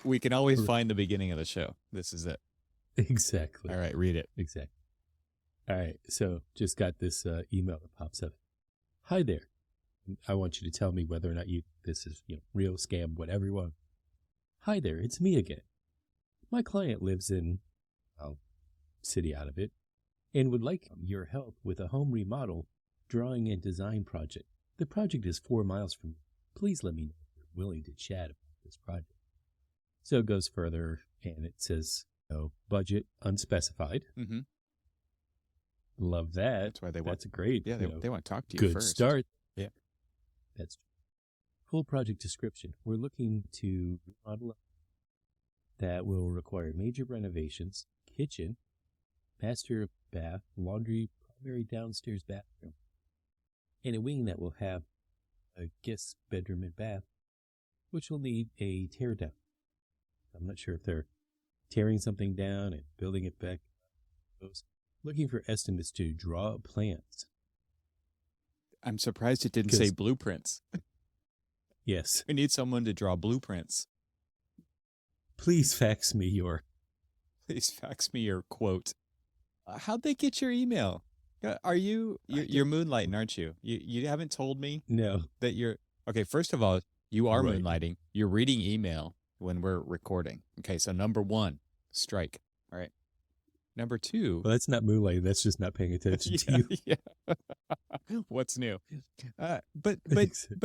We can always find the beginning of the show. This is it. Exactly. All right, read it. Exactly. All right. So just got this email that pops up. Hi there. I want you to tell me whether or not this is real, scam, whatever you want. Hi there. It's me again. My client lives in, city out of it, and would like your help with a home remodel, drawing and design project. The project is 4 miles from you. Please let me know if you're willing to chat about this project. So it goes further, and it says, budget unspecified. Mm-hmm. Love that. That's why That's great. Yeah, they want to talk to you good first. Start. Yeah. That's full project description. We're looking to remodel that will require major renovations, kitchen, master bath, laundry, primary downstairs bathroom, and a wing that will have a guest bedroom and bath, which will need a tear down. I'm not sure if they're tearing something down and building it back. Looking for estimates to draw plans. I'm surprised it didn't say blueprints. Yes. We need someone to draw blueprints. Please fax me your quote. How'd they get your email? You're moonlighting, aren't you? You haven't told me that you're okay. First of all, you are right. Moonlighting. You're reading email when we're recording. Okay, so number 1, strike. All right. Number 2. Well, that's not moonlighting. That's just not paying attention to you. Yeah. What's new? But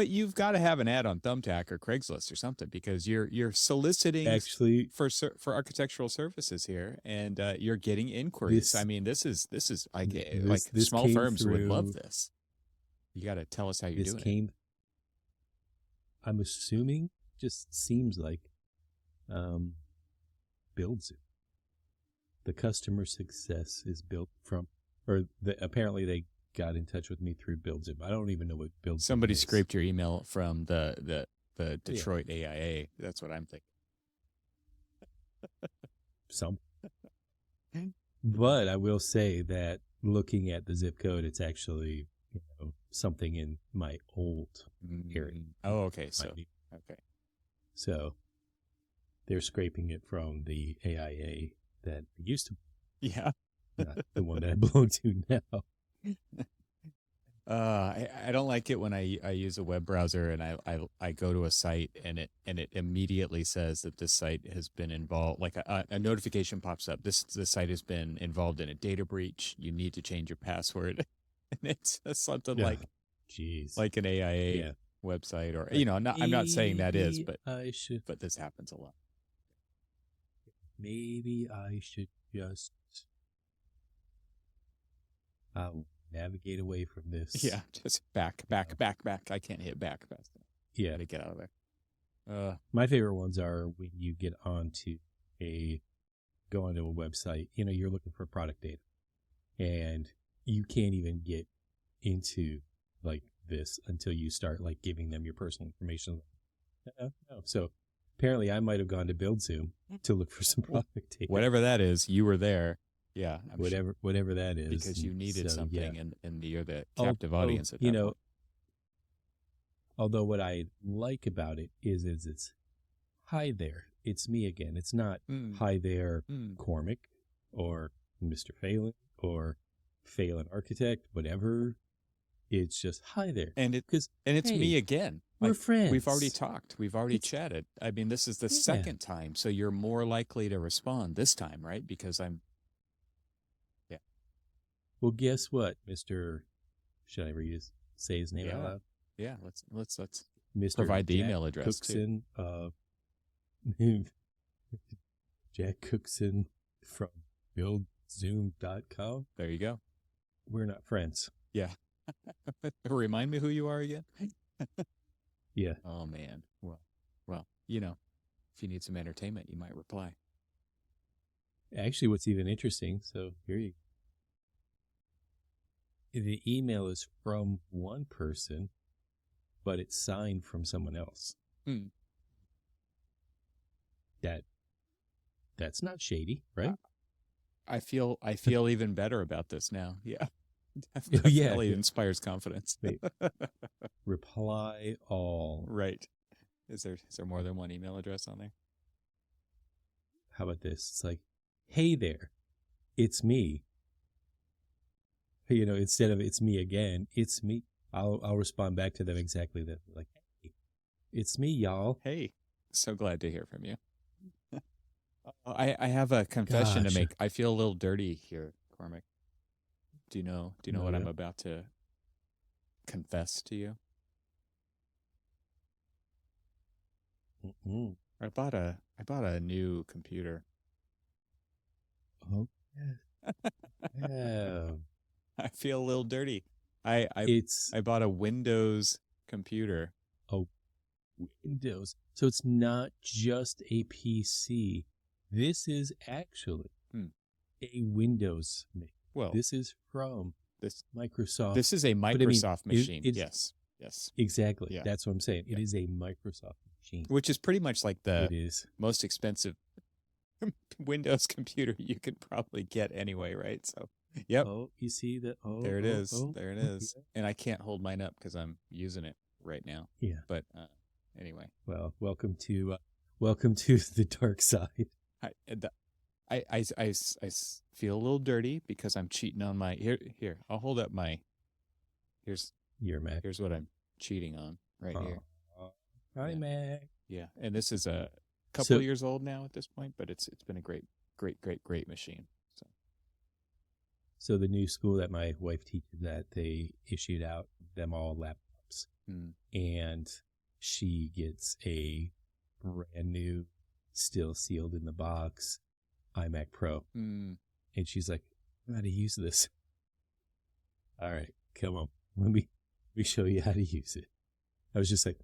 you've got to have an ad on Thumbtack or Craigslist or something, because you're soliciting for architectural services here, and you're getting inquiries. I mean, this is like small firms would love this. You got to tell us how you're doing it. I'm assuming, just seems like, BuildZoom. The customer success is built from, apparently they got in touch with me through BuildZoom. I don't even know what BuildZoom Somebody is. scraped your email from the Detroit AIA. That's what I'm thinking. But I will say that looking at the zip code, it's actually something in my old area. Oh, okay. So they're scraping it from the AIA that used to be. Yeah. Not the one that I belong to now. I don't like it when I use a web browser and I go to a site and it immediately says that this site has been involved, like a notification pops up. This site has been involved in a data breach. You need to change your password. And it's something like an AIA website, or I'm not saying that is, but this happens a lot. Maybe I should just navigate away from this. Yeah, just back. I can't hit back fast enough. Yeah. Gotta get out of there. My favorite ones are when you go onto a website, you're looking for product data, and you can't even get into like this until you start like giving them your personal information. No. So apparently I might have gone to BuildZoom to look for some product data. Whatever that is, you were there. Yeah. Whatever that is. Because you needed something, and you're the captive audience at that point. Although what I like about it is it's, hi there, it's me again. It's not hi there, Cormac, or Mr. Phalen, or Phalen Architect, whatever. It's just hi there. And it's me again. We're friends. We've already talked. We've already chatted. I mean, this is the second time, so you're more likely to respond this time, right? Because I'm... Yeah. Well, guess what, Mr. Should I say his name out loud? Yeah, let's Mr. provide the Jack email address Cookson, Jack Cookson from BuildZoom.com. There you go. We're not friends. Yeah. Remind me who you are again. Yeah. Oh man. Well, if you need some entertainment, you might reply. Actually, what's even interesting, so here you go. The email is from one person, but it's signed from someone else. That's not shady, right? I feel even better about this now. Yeah. Definitely inspires confidence. Reply all. Right. Is there more than one email address on there? how about this? It's like, hey there, it's me. Instead of it's me again, it's me. I'll respond back to them exactly that. Like, hey, it's me, y'all. Hey, so glad to hear from you. I have a confession to Gosh. make. I feel a little dirty here, Cormac. Do you know Oh, what yeah? I'm about to confess to you? Mm-mm. I bought a new computer. Oh, yeah. I feel a little dirty. It's I bought a Windows computer. a Windows. So it's not just a PC. This is actually a Windows machine. Well, This is from this Microsoft. this is a But Microsoft machine. it's Yes. exactly. Yeah. That's what I'm saying. It Yeah. is a Microsoft machine. Which is pretty much like It the is. most expensive Windows computer you could probably get anyway, right? So, yep. Oh, you see that? Oh, There it oh, is. oh. There it is. And I can't hold mine up because I'm using it right now. Yeah. But anyway, Well, welcome to the dark side. I feel a little dirty because I'm cheating on my here. I'll hold up my here's Mac. here's what I'm cheating on right here. Hi, Yeah. Mac. Yeah, and this is a couple So- years old now at this point, but it's been a great machine. So So the new school that my wife teaches at, they issued out them all laptops, and she gets a brand new, still sealed in the box, iMac Pro, and she's like, "I know how to use this." All right, come on, let me show you how to use it. I was just like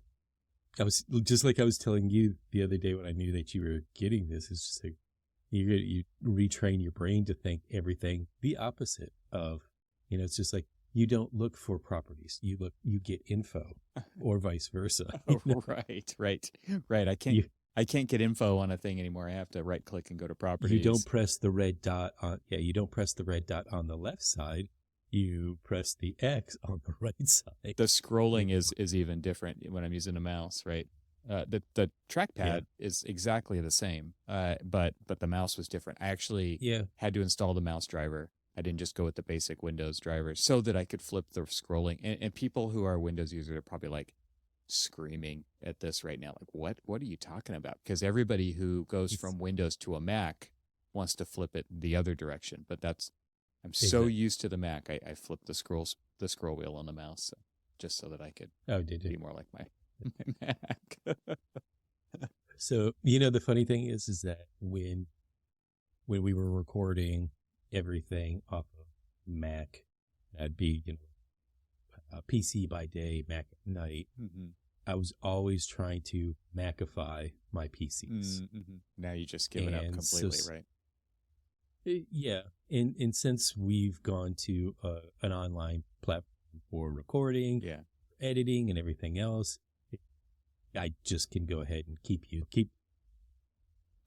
I was telling you the other day when I knew that you were getting this. It's just like you retrain your brain to think everything the opposite of, it's just like you don't look for properties, you get info, or vice versa. Oh, right. I can't get info on a thing anymore. I have to right click and go to properties. You don't press the red dot on. Yeah, you don't press the red dot on the left side. You press the X on the right side. The scrolling is even different when I'm using a mouse, right? The trackpad is exactly the same, but the mouse was different. I actually had to install the mouse driver. I didn't just go with the basic Windows driver so that I could flip the scrolling. And people who are Windows users are probably like screaming at this right now, like what are you talking about? Because everybody who goes from Windows to a Mac wants to flip it the other direction, but I'm so used to the Mac. I flipped the scroll wheel on the mouse just so that I could be more like my Mac. So, the funny thing is that when we were recording everything off of Mac, that'd be, PC by day, Mac at night. I was always trying to Macify my PCs. Now you just give it up completely, right? Yeah, and since we've gone to an online platform for recording, editing, and everything else, I just can go ahead and keep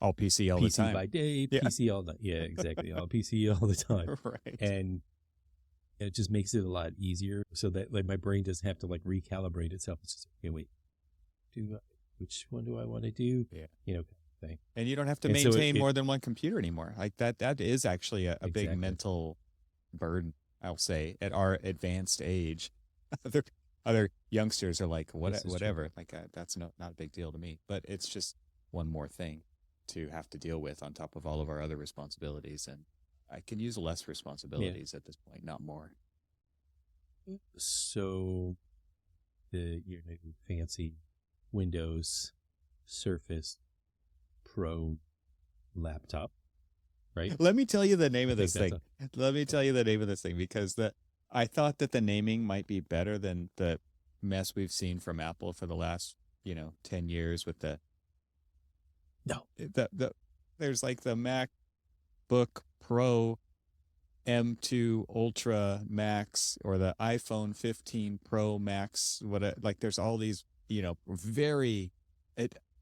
all PC all the time. PC by day, PC all the time. Yeah, exactly. All PC all the time. Right. And it just makes it a lot easier so that my brain doesn't have to recalibrate itself. It's just, okay, wait, which one do I want to do? Yeah. Thing. And you don't have to maintain more than one computer anymore. Like that is actually a big mental burden, I'll say, at our advanced age. Other youngsters are like, whatever. Like that's not a big deal to me. But it's just one more thing to have to deal with on top of all of our other responsibilities. And I can use less responsibilities at this point, not more. So your new fancy Windows Surface Pro laptop, right? Let me tell you the name of this thing. Let me tell you the name of this thing because I thought that the naming might be better than the mess we've seen from Apple for the last 10 years with there's like the MacBook Pro M2 Ultra Max or the iPhone 15 Pro Max. There's all these very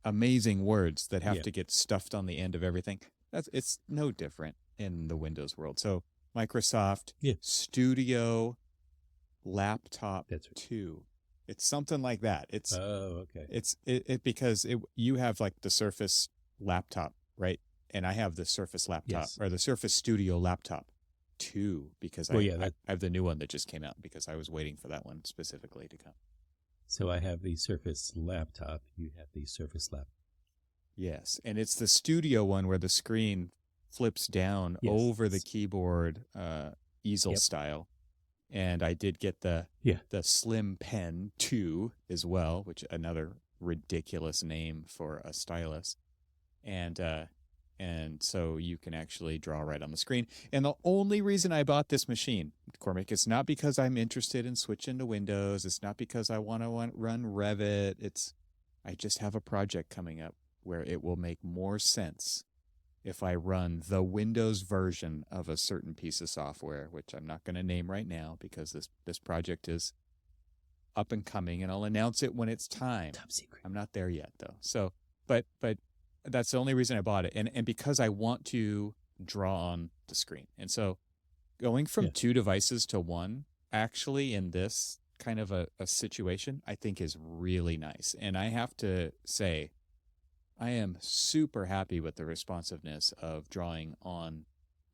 amazing words that have to get stuffed on the end of everything. It's no different in the Windows world. So Microsoft Studio Laptop 2. It's something like that. It's okay. It's because you have like the Surface laptop, right? I have the Surface laptop Yes. or the Surface Studio laptop 2 because Well, I, yeah, I have the new one that just came out because I was waiting for that one specifically to come. So I have the Surface laptop. You have the Surface laptop. Yes, and it's the Studio one where the screen flips down Yes. over the keyboard, easel Yep. style. And I did get the Slim Pen 2 as well, which another ridiculous name for a stylus. And so you can actually draw right on the screen. And the only reason I bought this machine, Cormac, it's not because I'm interested in switching to Windows. It's not because I want to run Revit. I just have a project coming up where it will make more sense if I run the Windows version of a certain piece of software, which I'm not going to name right now because this project is up and coming, and I'll announce it when it's time. Top secret. I'm not there yet, though. So, but that's the only reason I bought it, and because I want to draw on the screen. And so, going from 2 devices to 1, actually, in this kind of a situation, I think is really nice. And I have to say, I am super happy with the responsiveness of drawing on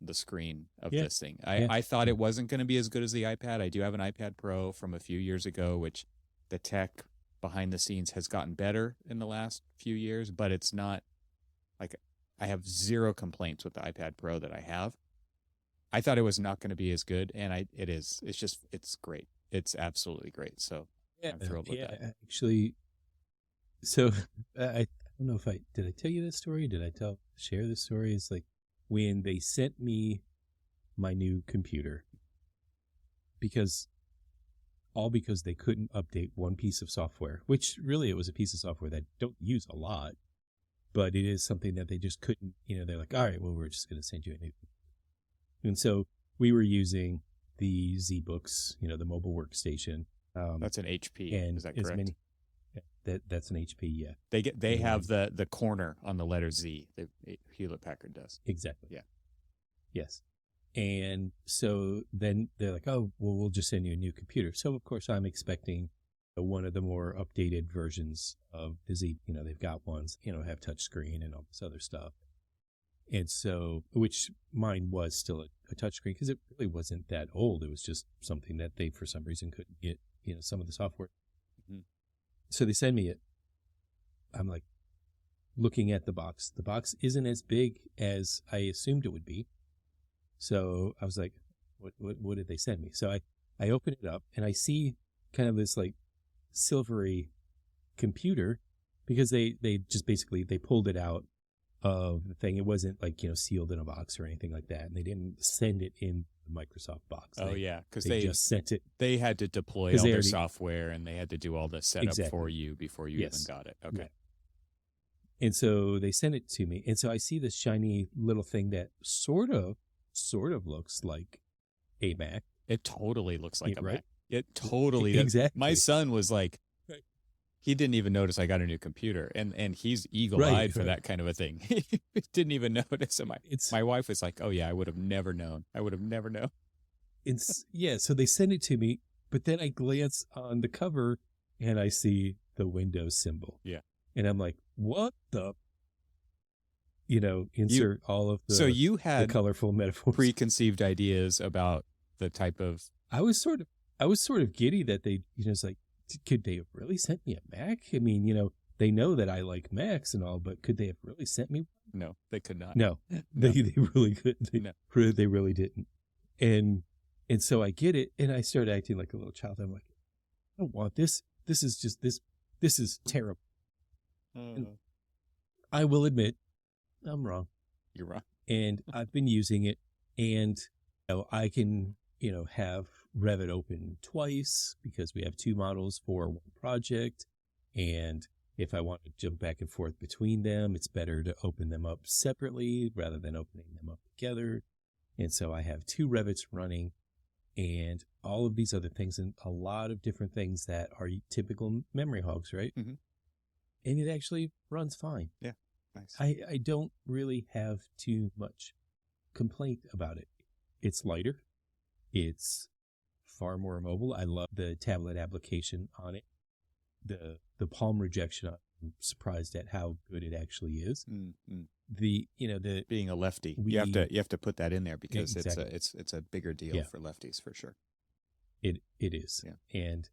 the screen of this thing. I thought it wasn't going to be as good as the iPad. I do have an iPad Pro from a few years ago, which the tech behind the scenes has gotten better in the last few years, but it's not like I have zero complaints with the iPad Pro that I have. I thought it was not going to be as good, and it is. It's great. It's absolutely great. So I'm thrilled with that. Actually, so I don't know if did I tell you this story? Did I share this story? It's like when they sent me my new computer because they couldn't update one piece of software, which really it was a piece of software that I don't use a lot, but it is something that they just couldn't, they're like, all right, well, we're just going to send you a new. And so we were using the ZBooks, the mobile workstation. That's an HP. And is that correct? That's an HP, yeah. They have the corner on the letter Z. Hewlett Packard does. Exactly. Yeah. Yes. And so then they're like, oh, well, we'll just send you a new computer. So, of course, I'm expecting one of the more updated versions of the Z. They've got ones, have touchscreen and all this other stuff. And so, which mine was still a touchscreen because it really wasn't that old. It was just something that they, for some reason, couldn't get, some of the software. Mm-hmm. So they send me it. I'm like looking at the box. The box isn't as big as I assumed it would be. So I was like, what did they send me? So I open it up and I see kind of this like silvery computer because they just basically, they pulled it out of the thing. It wasn't like, sealed in a box or anything like that. And they didn't send it in the Microsoft box. Because they just sent it. They had to deploy all their software and they had to do all the setup for you before you even got it. Okay. Yeah. And so they sent it to me. And so I see this shiny little thing that sort of looks like a Mac. It totally looks like a right? Mac. It totally exactly. My son was like, he didn't even notice I got a new computer, and he's eagle-eyed for that kind of a thing. He didn't even notice. And my wife was like, "Oh yeah, I would have never known. So they send it to me, but then I glance on the cover and I see the Windows symbol. Yeah, and I'm like, "What the?" Insert all of the. So you had the colorful metaphors, preconceived ideas about the type of. I was sort of giddy that they, it's like, could they have really sent me a Mac? I mean, they know that I like Macs and all, but could they have really sent me? No, they could not. No, they really couldn't. They really didn't. And so I get it, and I start acting like a little child. I'm like, I don't want this. This is just this. This is terrible. And I will admit, I'm wrong. You're wrong. And I've been using it, and I can have Revit open twice because we have 2 models for one project. And if I want to jump back and forth between them, it's better to open them up separately rather than opening them up together. And so I have 2 Revits running and all of these other things and a lot of different things that are typical memory hogs, right? Mm-hmm. And it actually runs fine. Yeah, nice. I don't really have too much complaint about it. It's lighter. It's far more mobile. I love the tablet application on it. The palm rejection, I'm surprised at how good it actually is. Mm-hmm. the Being a lefty, we you have to put that in there because exactly it's a bigger deal yeah for lefties for sure. it is. Yeah. And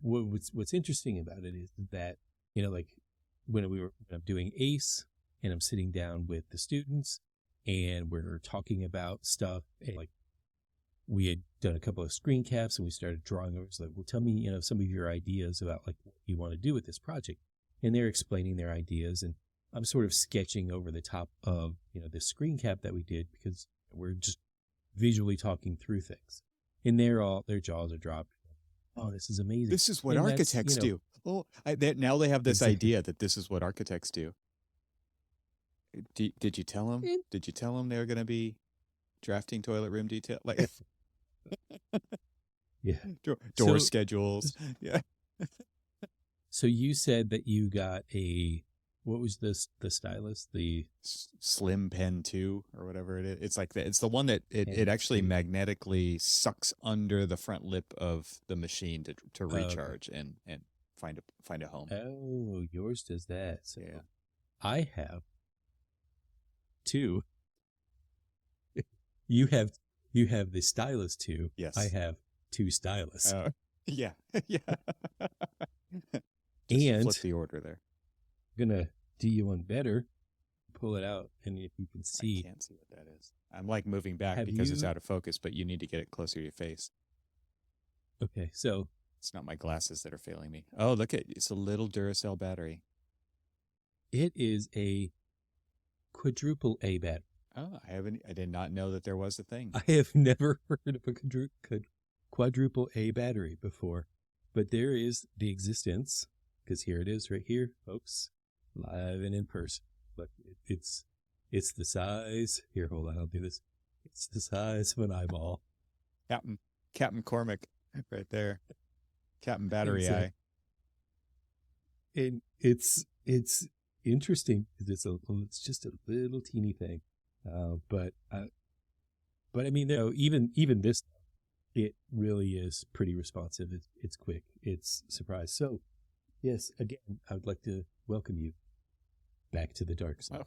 what's interesting about it is that like when I'm doing ACE and I'm sitting down with the students and we're talking about stuff, and like we had done a couple of screen caps and we started drawing over. It's like, well, tell me, some of your ideas about like what you want to do with this project. And they're explaining their ideas, and I'm sort of sketching over the top of, the screen cap that we did because we're just visually talking through things. And their jaws are dropped. Oh, this is amazing. This is what And architects do. Oh, now they have this Exactly. idea that this is what architects do. Did you tell them? Did you tell them they were going to be drafting toilet room detail? Like, yeah. Door schedules. Yeah. So you said that you got what was this, the stylus? The Slim Pen 2 or whatever it is. It's like it's the one that it actually magnetically sucks under the front lip of the machine to recharge and find a home. Oh, yours does that. So yeah. I have 2. You have the stylus 2. Yes. I have 2 stylus. Yeah. Yeah. And flip the order there. I'm gonna do you one better. Pull it out, and if you can see, I can't see what that is. I'm like moving back because it's out of focus, but you need to get it closer to your face. Okay, so it's not my glasses that are failing me. Oh, look it's a little Duracell battery. It is a quadruple A battery. Oh, I did not know that there was a thing. I have never heard of a quadruple A battery before, but there is the existence, because here it is right here, folks, live and in person. But it's the size. Here, hold on, I'll do this. It's the size of an eyeball. Captain Cormac, right there. Captain Battery Eye. And it's interesting because it's just a little teeny thing, but I mean, even this, it really is pretty responsive. It's quick. It's surprise. So, yes, again, I would like to welcome you back to the dark side.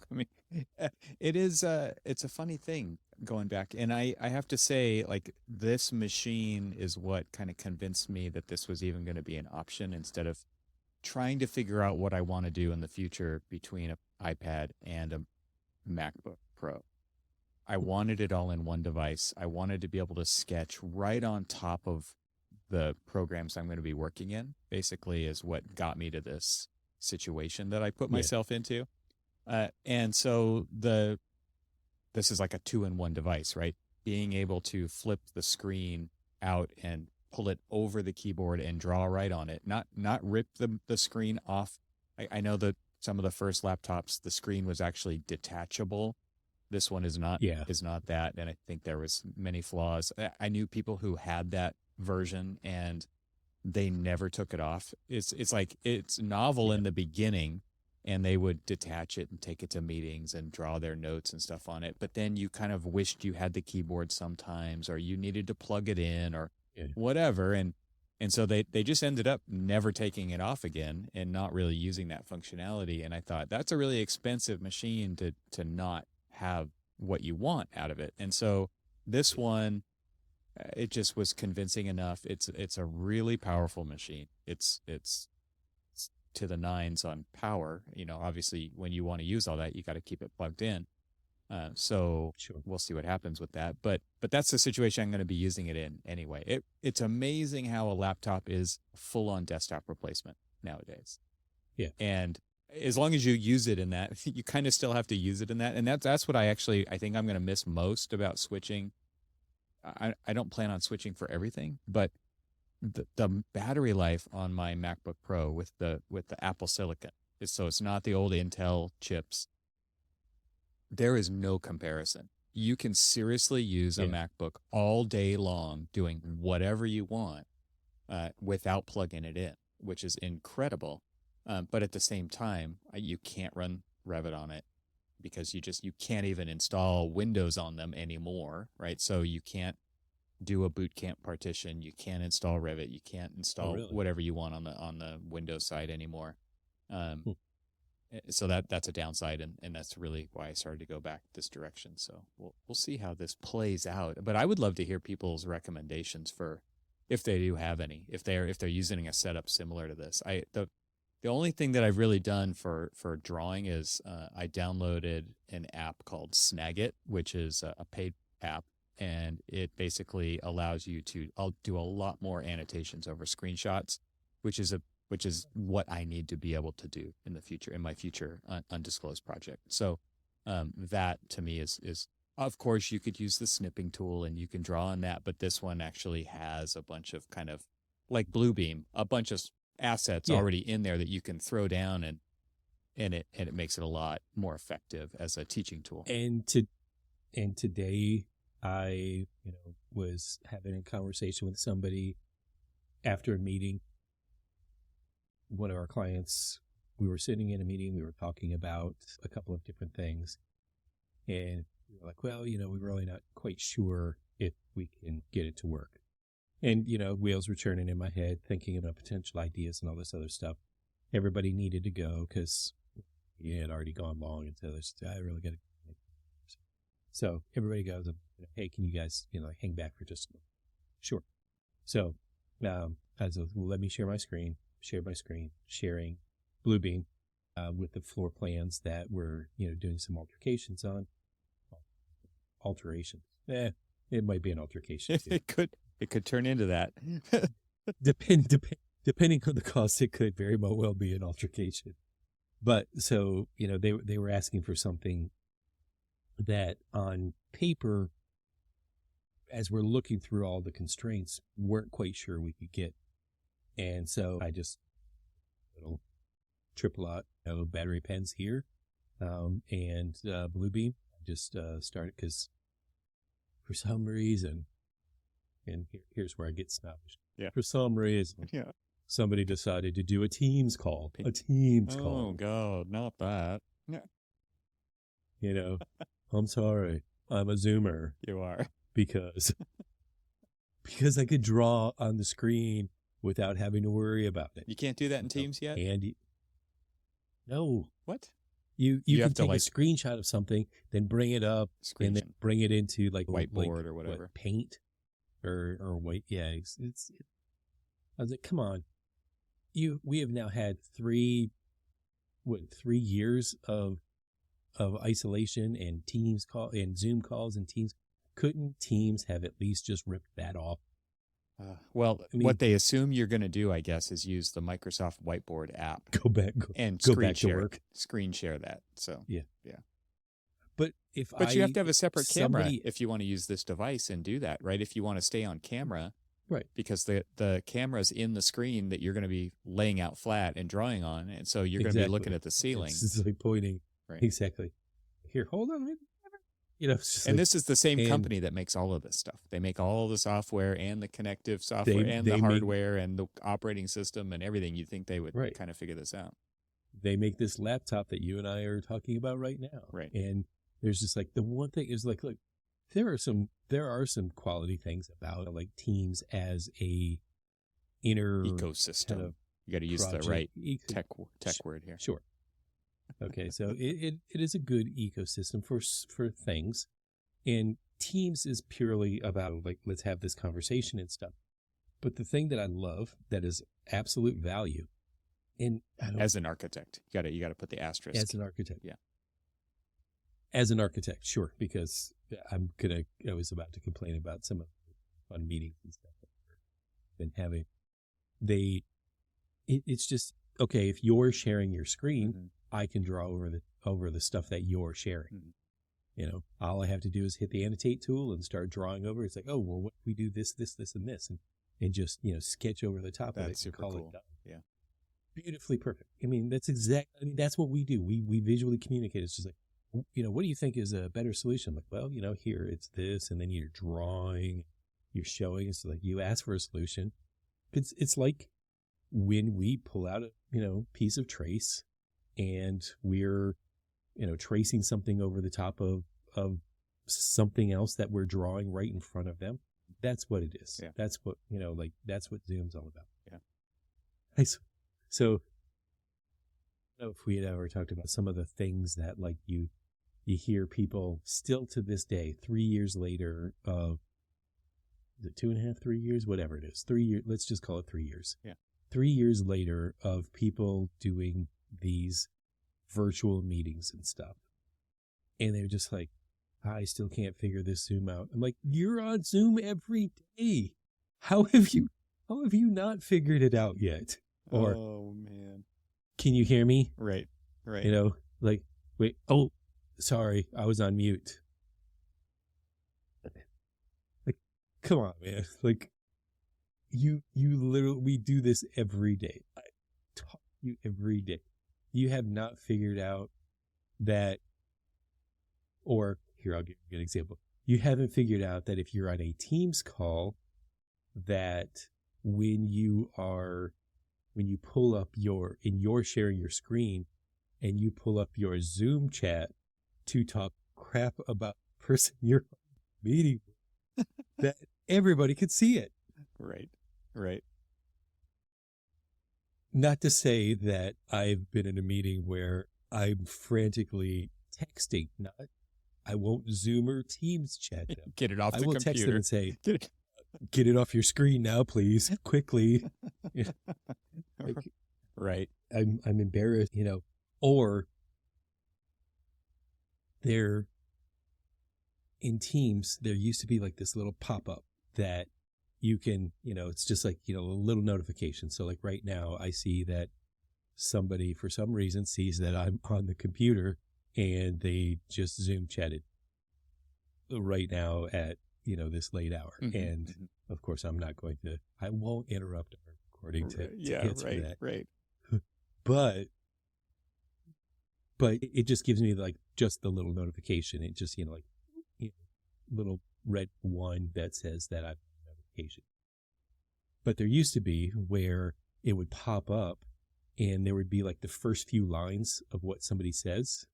It is. It's a funny thing going back, and I have to say, like, this machine is what kind of convinced me that this was even going to be an option instead of trying to figure out what I want to do in the future between an iPad and a MacBook Pro. I wanted it all in one device. I wanted to be able to sketch right on top of the programs I'm going to be working in, basically, is what got me to this situation that I put myself into. And so this is like a 2-in-1 device, right? Being able to flip the screen out and pull it over the keyboard and draw right on it, not rip the screen off. I know that some of the first laptops, the screen was actually detachable. This one is not. Is not that, and I think there was many flaws. I knew people who had that version and they never took it off. It's like it's novel in the beginning, and they would detach it and take it to meetings and draw their notes and stuff on it. But then you kind of wished you had the keyboard sometimes, or you needed to plug it in or whatever. And so they just ended up never taking it off again and not really using that functionality. And I thought that's a really expensive machine to not have what you want out of it. And so this one, it just was convincing enough. It's a really powerful machine. It's to the nines on power. Obviously when you want to use all that, you got to keep it plugged in. So we'll see what happens with that. But that's the situation I'm going to be using it in anyway. It's amazing how a laptop is full on desktop replacement nowadays. Yeah. And as long as you use it in that, you kind of still have to use it in that. And that's what I think I'm going to miss most about switching. I don't plan on switching for everything, but the battery life on my MacBook Pro with the Apple Silicon, so it's not the old Intel chips. There is no comparison. You can seriously use a MacBook all day long doing whatever you want without plugging it in, which is incredible. But at the same time, you can't run Revit on it because you can't even install Windows on them anymore, right? So you can't do a boot camp partition. You can't install Revit. You can't install whatever you want on the Windows side anymore. So that's a downside, and that's really why I started to go back this direction. So we'll see how this plays out. But I would love to hear people's recommendations for, if they do have any, if they're using a setup similar to this. The only thing that I've really done for drawing is I downloaded an app called Snagit, which is a paid app, and it basically allows you to do a lot more annotations over screenshots, which is what I need to be able to do in the future, in my future undisclosed project. So that to me is, of course, you could use the snipping tool and you can draw on that, but this one actually has a bunch of kind of like Bluebeam, a bunch of assets already in there that you can throw down, and it makes it a lot more effective as a teaching tool. And today I was having a conversation with somebody after a meeting. One of our clients, we were sitting in a meeting, we were talking about a couple of different things, and we were like, well, we're really not quite sure if we can get it to work. And, wheels were turning in my head, thinking about potential ideas and all this other stuff. Everybody needed to go because he had already gone long, and so I really got to. So everybody goes, hey, can you guys, hang back for just a moment? Sure. So I was like, well, let me share my screen, sharing Bluebeam with the floor plans that we're, doing some alterations on. It might be an altercation too. It could turn into that. Depending on the cost, it could very well be an altercation. But so, they were asking for something that on paper, as we're looking through all the constraints, weren't quite sure we could get. And so I just little triple out battery pens here, and Bluebeam. I just started because for some reason, and here's where I get snobbish. Yeah. For some reason, somebody decided to do a Teams call. A Teams call. Oh God, not that. Yeah. I'm sorry. I'm a Zoomer. You are. Because I could draw on the screen without having to worry about it. You can't do that in Teams yet? No. What? You can take a screenshot of something, then bring it up, and then bring it into like whiteboard or whatever. Paint or white. Yeah. It's I was like, come on. We have now had 3 years of isolation and Teams call and Zoom calls and Teams. Couldn't Teams have at least just ripped that off? What they assume you're going to do, I guess, is use the Microsoft Whiteboard app. Go back to work. Screen share that. So yeah. But you have to have a separate camera if you want to use this device and do that, right? If you want to stay on camera, right? Because the camera's in the screen that you're going to be laying out flat and drawing on, and so you're going to be looking at the ceiling. It's like pointing. Right. Exactly. Here, hold on a minute. This is the same company that makes all of this stuff. They make all the software and the connective software the hardware and the operating system and everything. You'd think they would kind of figure this out. They make this laptop that you and I are talking about right now. Right. And there's just like the one thing is like, look, there are some quality things about like Teams as a inner ecosystem. Kind of you got to use the right tech word here. Sure. Okay, so it is a good ecosystem for things, and Teams is purely about like, let's have this conversation and stuff. But the thing that I love that is absolute value, and as an architect, you got to put the asterisk. As an architect, yeah. As an architect, sure, because I was about to complain about some of the fun meetings and stuff that we've been having. It's just okay if you're sharing your screen. Mm-hmm. I can draw over the stuff that you're sharing. Mm-hmm. All I have to do is hit the annotate tool and start drawing over. It's like, oh, well, what if we do this, and this, and just, sketch over the top of it and call it done. Yeah. Beautifully perfect. That's what we do. We visually communicate. It's just like, what do you think is a better solution? Like, well, here it's this, and then you're drawing, you're showing. It's like you ask for a solution. It's like when we pull out a, piece of trace, and we're, tracing something over the top of something else that we're drawing right in front of them. That's what it is. Yeah. That's what, that's what Zoom's all about. Yeah. So don't know if we had ever talked about some of the things that like you hear people still to this day, 3 years later of, is it 2.5, 3 years, whatever it is, 3 years. Let's just call it 3 years. Yeah. 3 years later of people doing these virtual meetings and stuff. And they're just like, I still can't figure this Zoom out. I'm like, you're on Zoom every day. How have you not figured it out yet? Or, oh man, can you hear me? Right. You know, like, wait, oh, sorry, I was on mute. Like, come on, man. Like, you literally, we do this every day. I talk to you every day. You have not figured out that, or here, I'll give you an example. You haven't figured out that if you're on a Teams call, that when you pull up you're sharing your screen and you pull up your Zoom chat to talk crap about the person you're meeting with, that everybody could see it. Right. Not to say that I've been in a meeting where I'm frantically texting, I won't Zoom or Teams chat them. Get it off the computer. I will text them and say, get it off your screen now, please, quickly. Like, right. I'm embarrassed, you know, or there in Teams, there used to be like this little pop-up that you can, you know, it's just like, you know, a little notification. So like right now I see that somebody for some reason sees that I'm on the computer and they just Zoom chatted right now at, you know, this late hour. Mm-hmm, and mm-hmm. Of course I won't interrupt our recording to answer that. Right. But it just gives me like just the little notification. It just, you know, like, you know, little red one that says that I've notification. But there used to be where it would pop up and there would be like the first few lines of what somebody says.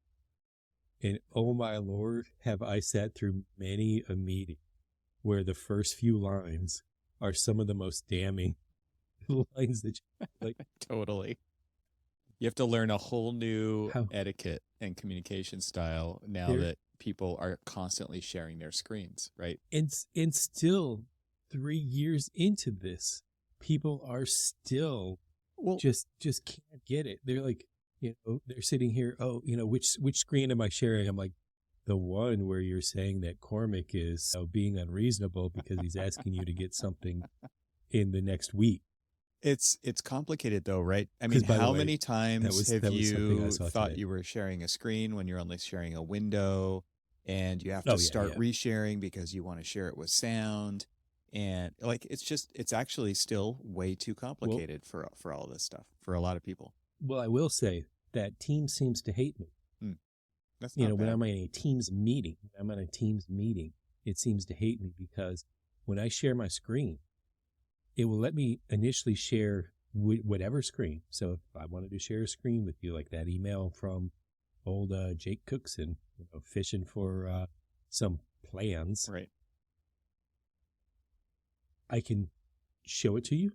And oh my Lord, have I sat through many a meeting where the first few lines are some of the most damning lines that you like. Totally. You have to learn a whole new etiquette and communication style now that people are constantly sharing their screens, right? And still 3 years into this, people are still just can't get it. They're like, you know, they're sitting here, oh, you know, which screen am I sharing? I'm like, the one where you're saying that Cormac is being unreasonable because he's asking you to get something in the next week. It's complicated though, right? I mean, how many times have you thought you were sharing a screen when you're only sharing a window, and you have to start resharing because you want to share it with sound, and like it's actually still way too complicated for all this stuff for a lot of people. Well, I will say that Teams seems to hate me. That's not bad. When I'm in a Teams meeting, it seems to hate me because when I share my screen, it will let me initially share whatever screen. So if I wanted to share a screen with you, like that email from old Jake Cookson, you know, fishing for some plans, right? I can show it to you,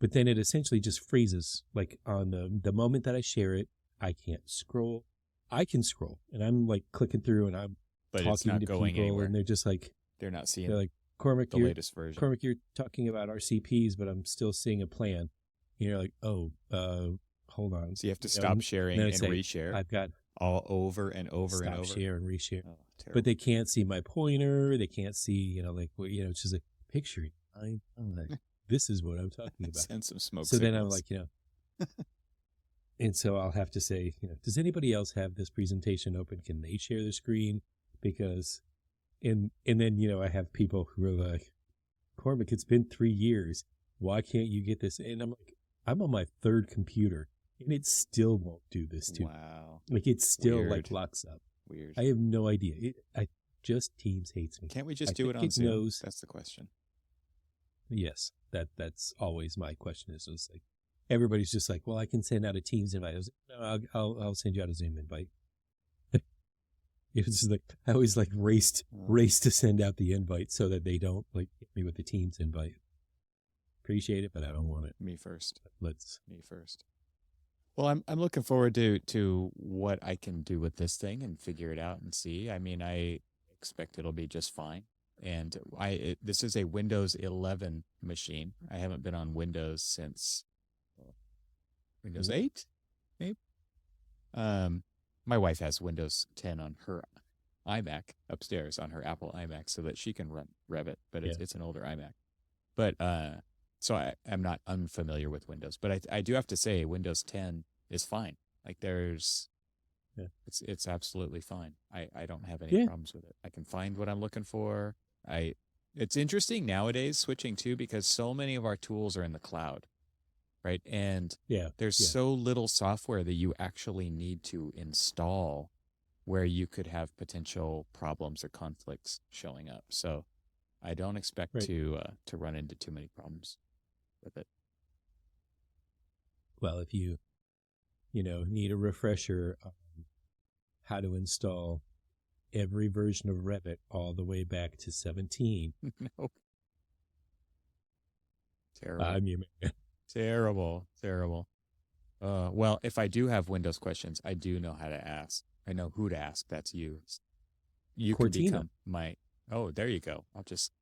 but then it essentially just freezes. Like on the moment that I share it, I can't scroll. I can scroll, and I'm like clicking through, and I'm talking to people, anywhere. And they're just like, they're not seeing. They're like, Cormac, the latest version. Cormac, you're talking about RCPs, but I'm still seeing a plan. And you're like, oh, hold on. So you have to stop sharing and reshare. I've got all over and over and over. Stop share and reshare. Oh, but they can't see my pointer. They can't see, you know, like, you know, it's just like picturing. I'm like, this is what I'm talking about. Send some smoke signals. Then I'm like, you know, and so I'll have to say, you know, does anybody else have this presentation open? Can they share the screen? Because, and then, you know, I have people who are like, Cormac, it's been 3 years. Why can't you get this? And I'm like, I'm on my third computer and it still won't do this to me. Wow. Like it still like locks up. Weird. I have no idea. Teams hates me. Can't we just do it on Zoom? That's the question. Yes. That's always my question is like, everybody's just like, well, I can send out a Teams invite. I was like, no, I'll send you out a Zoom invite. It's just like, I always like race to send out the invite so that they don't like hit me with the Teams invite. Appreciate it, but I don't want it. Me first. Me first. Well, I'm looking forward to what I can do with this thing and figure it out and see. I mean, I expect it'll be just fine. And this is a Windows 11 machine. I haven't been on Windows since Windows 8, maybe. Um, my wife has Windows 10 on her iMac upstairs on her Apple iMac so that she can run Revit, but Yeah. it's an older iMac. But so I'm not unfamiliar with Windows, but I do have to say Windows 10 is fine. Like Yeah. it's absolutely fine. I don't have any Yeah. problems with it. I can find what I'm looking for. It's interesting nowadays switching too because so many of our tools are in the cloud, right? And Yeah. there's Yeah. so little software that you actually need to install where you could have potential problems or conflicts showing up. So I don't expect Right. to run into too many problems with it. Well, if you need a refresher on how to install every version of Revit all the way back to 17, No. Terrible. I'm your man. Terrible. Well, if I do have Windows questions, I do know how to ask. I know who to ask. That's you. You can Cortina. become my. Oh, there you go. I'll just.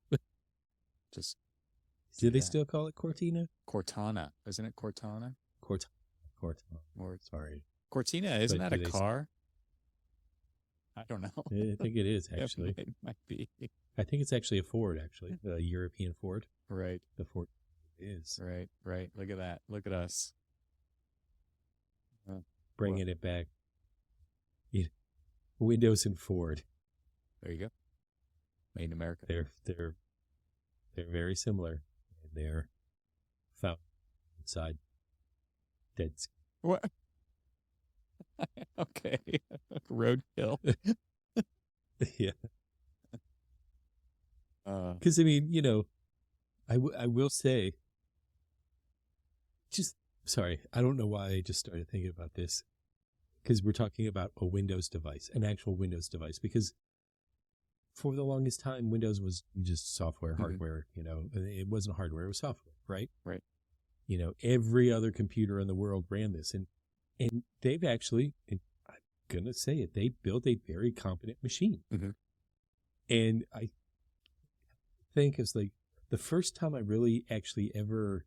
Do they still call it Cortina? Cortana, isn't it Cortana? Cortana. Or Sorry. Cortina, isn't But that a do they- car? I don't know. I think it is, actually. It might be. I think it's actually a Ford, actually. A European Ford. Right. The Ford is. Right. Look at that. Look at us. Bringing it back. Yeah. Windows and Ford. There you go. Made in America. They're very similar. And they're found inside dead. What? Okay. Roadkill. Yeah. Because I mean, I will say, sorry, I don't know why I just started thinking about this, because we're talking about a Windows device, an actual Windows device, because for the longest time, Windows was just software, hardware, it wasn't hardware, it was software, right? Right. Every other computer in the world ran this, and they've actually, and I'm going to say it, they built a very competent machine. Mm-hmm. And I think it's like the first time I really actually ever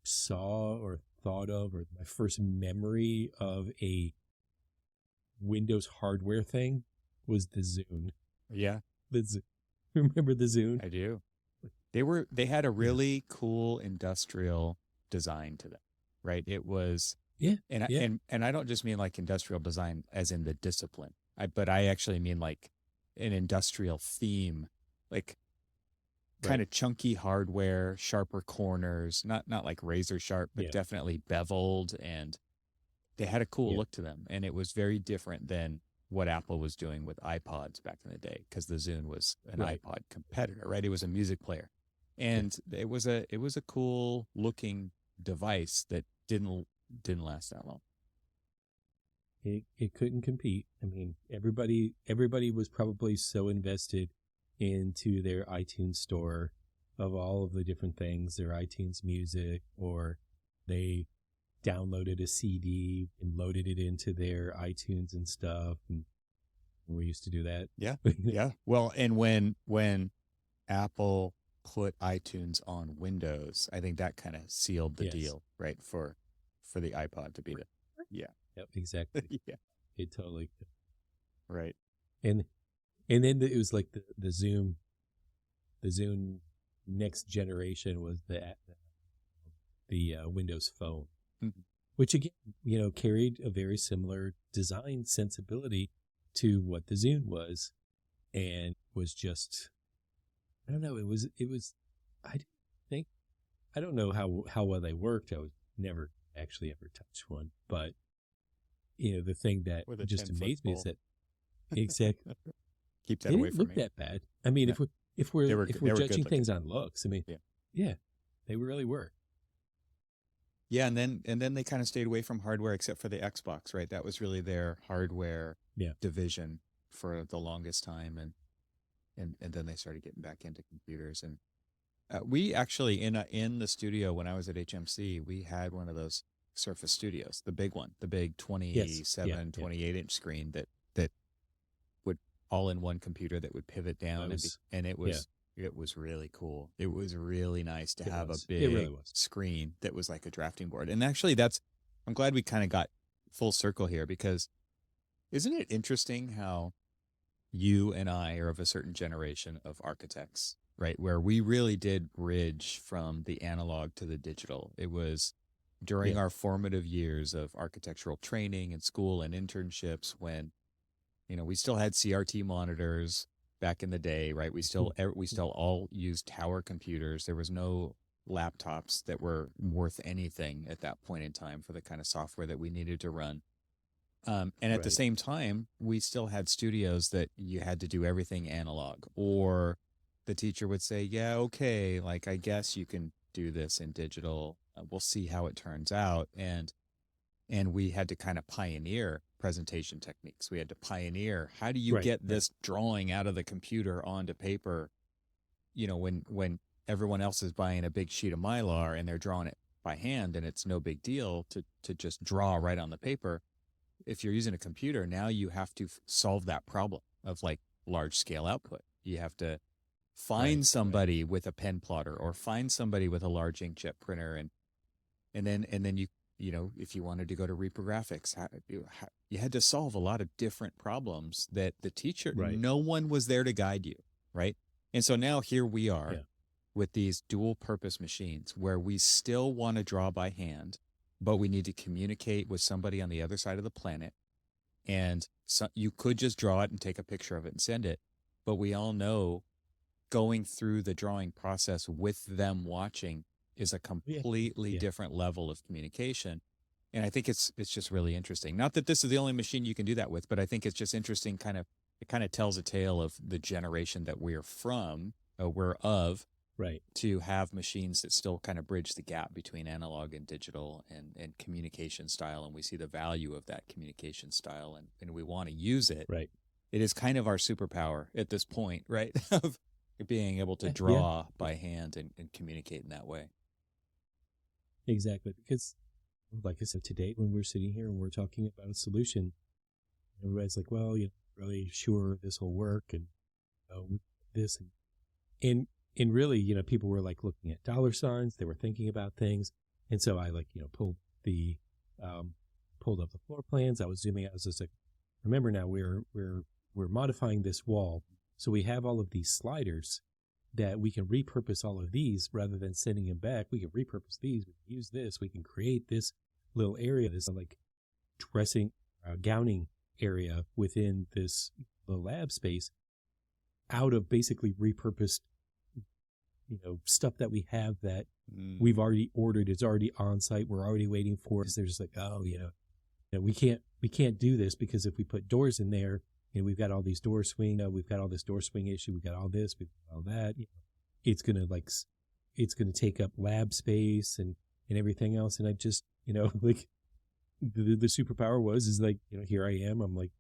saw or thought of, or my first memory of a Windows hardware thing was the Zune. Yeah. Remember the Zune? I do. They had a really cool industrial design to them, right? It was and I don't just mean like industrial design as in the discipline. But I actually mean like an industrial theme, like kind of chunky hardware, sharper corners, not like razor sharp, but definitely beveled, and they had a cool look to them, and it was very different than what Apple was doing with iPods back in the day, because the Zune was an iPod competitor, right? It was a music player, and it was a cool looking device that didn't last that long. It couldn't compete. I mean, everybody was probably so invested into their iTunes store of all of the different things, their iTunes music, or they downloaded a CD and loaded it into their iTunes and stuff. And we used to do that. Yeah. Yeah. Well, and when Apple put iTunes on Windows, I think that kind of sealed the deal, right? For the iPod to be the, Yep, exactly. Yeah. It totally. Right. And then it was like the Zune next generation was the Windows Phone, which again, carried a very similar design sensibility to what the Zune was, and was just, I don't know, it was, I don't know how well they worked. I was never actually ever touched one, but the thing that just amazed me is that exactly. Keep that they away didn't from look me. that bad. I mean, if we're judging good things on looks, I mean, they really were. Yeah, and then they kind of stayed away from hardware except for the Xbox, right? That was really their hardware division for the longest time, and then they started getting back into computers. And we actually in the studio when I was at HMC, we had one of those Surface Studios, the big one, the big Yes. 27, Yeah. 28-inch screen that would all in one computer that would pivot down and it was really cool. It was really nice to have a It really big was. screen that was like a drafting board. And actually I'm glad we kind of got full circle here, because isn't it interesting how you and I are of a certain generation of architects, right? Where we really did bridge from the analog to the digital. It was during our formative years of architectural training and school and internships when, we still had CRT monitors back in the day, right? We still all used tower computers. There was no laptops that were worth anything at that point in time for the kind of software that we needed to run. And at the same time, we still had studios that you had to do everything analog, or the teacher would say, yeah, okay, like, I guess you can do this in digital. We'll see how it turns out. And we had to kind of pioneer presentation techniques. We had to pioneer, how do you get this drawing out of the computer onto paper? When everyone else is buying a big sheet of Mylar and they're drawing it by hand, and it's no big deal to just draw right on the paper. If you're using a computer, now you have to solve that problem of like large scale output. You have to find somebody with a pen plotter, or find somebody with a large inkjet printer. And then you if you wanted to go to reprographics, you had to solve a lot of different problems that the teacher, no one was there to guide you. Right. And so now here we are with these dual purpose machines where we still want to draw by hand, but we need to communicate with somebody on the other side of the planet. And so you could just draw it and take a picture of it and send it. But we all know going through the drawing process with them watching is a completely different level of communication. And I think it's just really interesting. Not that this is the only machine you can do that with, but I think it's just interesting. It kind of tells a tale of the generation that we're of, to have machines that still kind of bridge the gap between analog and digital and communication style. And we see the value of that communication style, and we want to use it. Right. It is kind of our superpower at this point, right? Of being able to draw by hand and communicate in that way. Exactly. Because like I said, today when we're sitting here and we're talking about a solution, everybody's like, well, you're not really sure this will work, and this and really, people were like looking at dollar signs. They were thinking about things. And so I pulled up the floor plans. I was zooming out. I was just like, remember now we're modifying this wall. So we have all of these sliders that we can repurpose all of these rather than sending them back. We can repurpose these. We can use this. We can create this little area, this like dressing, gowning area within this little lab space out of basically repurposed stuff that we have that we've already ordered. It's already on site. We're already waiting for it. They're just like, we can't do this because if we put doors in there, we've got all these door swing, we've got all this door swing issue, we've got all this, we've got all that. It's gonna take up lab space and everything else. And I just, like the superpower is like, here I am. I'm like,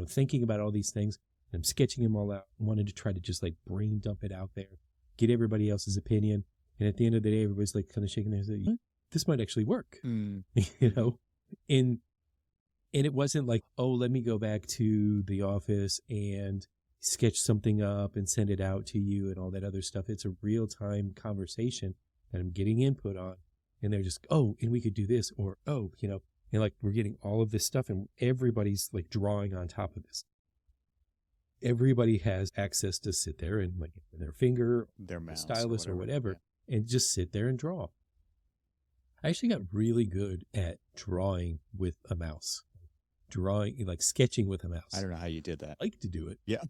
thinking about all these things. I'm sketching them all out. Wanted to try to just like brain dump it out there, get everybody else's opinion. And at the end of the day, everybody's like kind of shaking their head. This might actually work, and it wasn't like, oh, let me go back to the office and sketch something up and send it out to you and all that other stuff. It's a real time conversation that I'm getting input on. And they're just, oh, and we could do this, or, oh, and like we're getting all of this stuff and everybody's like drawing on top of this. Everybody has access to sit there and like their finger, their mouse, stylus or whatever, and just sit there and draw. I actually got really good at drawing with a mouse. Like sketching with a mouse. I don't know how you did that. I like to do it. Yeah.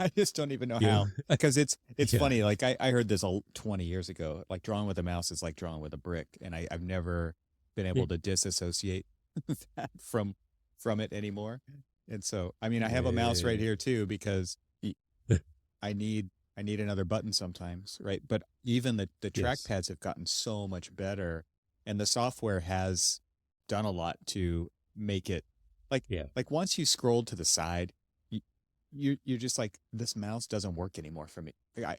I just don't even know how. Because it's funny. Like I heard this 20 years ago. Like drawing with a mouse is like drawing with a brick. And I've never been able to disassociate that from it anymore. And so, I mean, I have a mouse right here too, because I need another button sometimes, right? But even the trackpads have gotten so much better, and the software has done a lot to make it like once you scroll to the side, you're just like, this mouse doesn't work anymore for me. I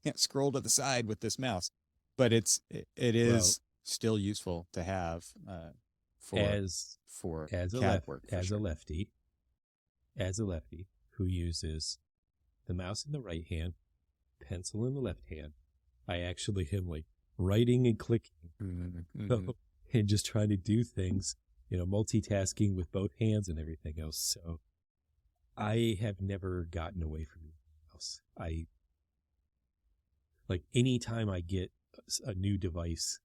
can't scroll to the side with this mouse, but it is still useful to have. for as a CAD work. as a lefty who uses the mouse in the right hand, pencil in the left hand, I actually am like writing and clicking and just trying to do things, multitasking with both hands and everything else. So I have never gotten away from the mouse. Like anytime I get a new device,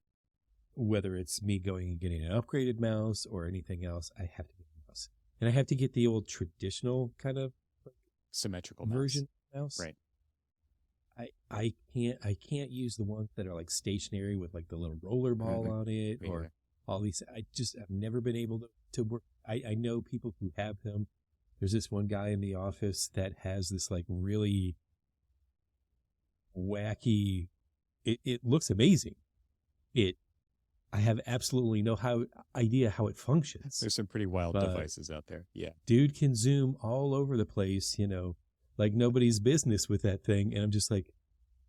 whether it's me going and getting an upgraded mouse or anything else, I have to get a mouse. And I have to get the old traditional kind of symmetrical version mouse. Right. I can't use the ones that are like stationary with like the little roller ball on it or all these. I've never been able to work. I know people who have them. There's this one guy in the office that has this like really wacky, it looks amazing. I have absolutely no idea how it functions. There's some pretty wild devices out there. Yeah. Dude can zoom all over the place, like nobody's business with that thing. And I'm just like,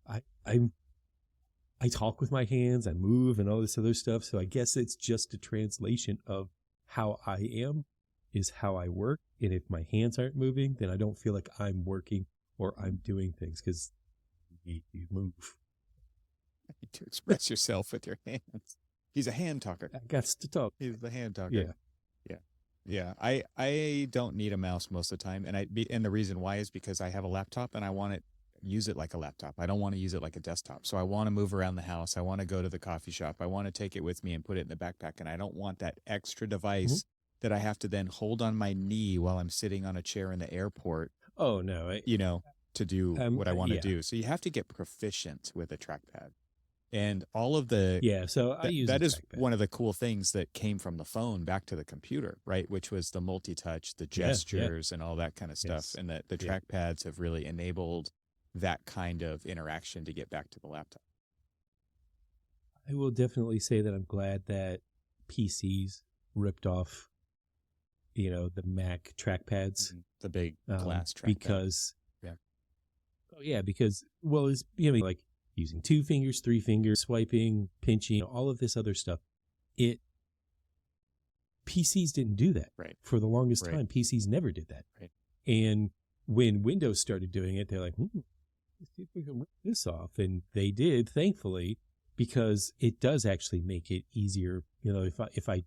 I talk with my hands, I move and all this other stuff. So I guess it's just a translation of how I am is how I work. And if my hands aren't moving, then I don't feel like I'm working or I'm doing things because you move. To express yourself with your hands. He's a hand talker. I got to talk. He's the hand talker. Yeah. I don't need a mouse most of the time, and the reason why is because I have a laptop and I want to use it like a laptop. I don't want to use it like a desktop. So I want to move around the house. I want to go to the coffee shop. I want to take it with me and put it in the backpack, and I don't want that extra device that I have to then hold on my knee while I'm sitting on a chair in the airport. Oh no, to do what I want to do. So you have to get proficient with a trackpad. And all of the I use that is one of the cool things that came from the phone back to the computer, right? Which was the multi-touch, the gestures, and all that kind of stuff. And that the trackpads have really enabled that kind of interaction to get back to the laptop. I will definitely say that I'm glad that PCs ripped off, the Mac trackpads, the big glass trackpad, because it's like using 2 fingers, 3 fingers, swiping, pinching, all of this other stuff. PCs didn't do that. Right. For the longest time, PCs never did that. Right. And when Windows started doing it, they're like, let's see if we can rip this off. And they did, thankfully, because it does actually make it easier. If I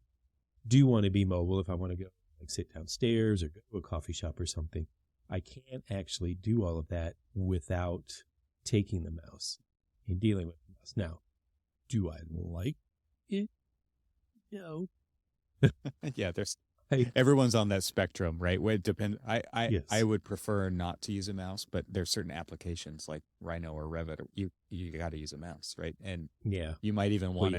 do want to be mobile, if I want to go like sit downstairs or go to a coffee shop or something, I can't actually do all of that without taking the mouse and dealing with the mouse. Now, do I like it? No. Yeah, everyone's on that spectrum, right? I would prefer not to use a mouse, but there's certain applications like Rhino or Revit. You got to use a mouse, right? And you might even want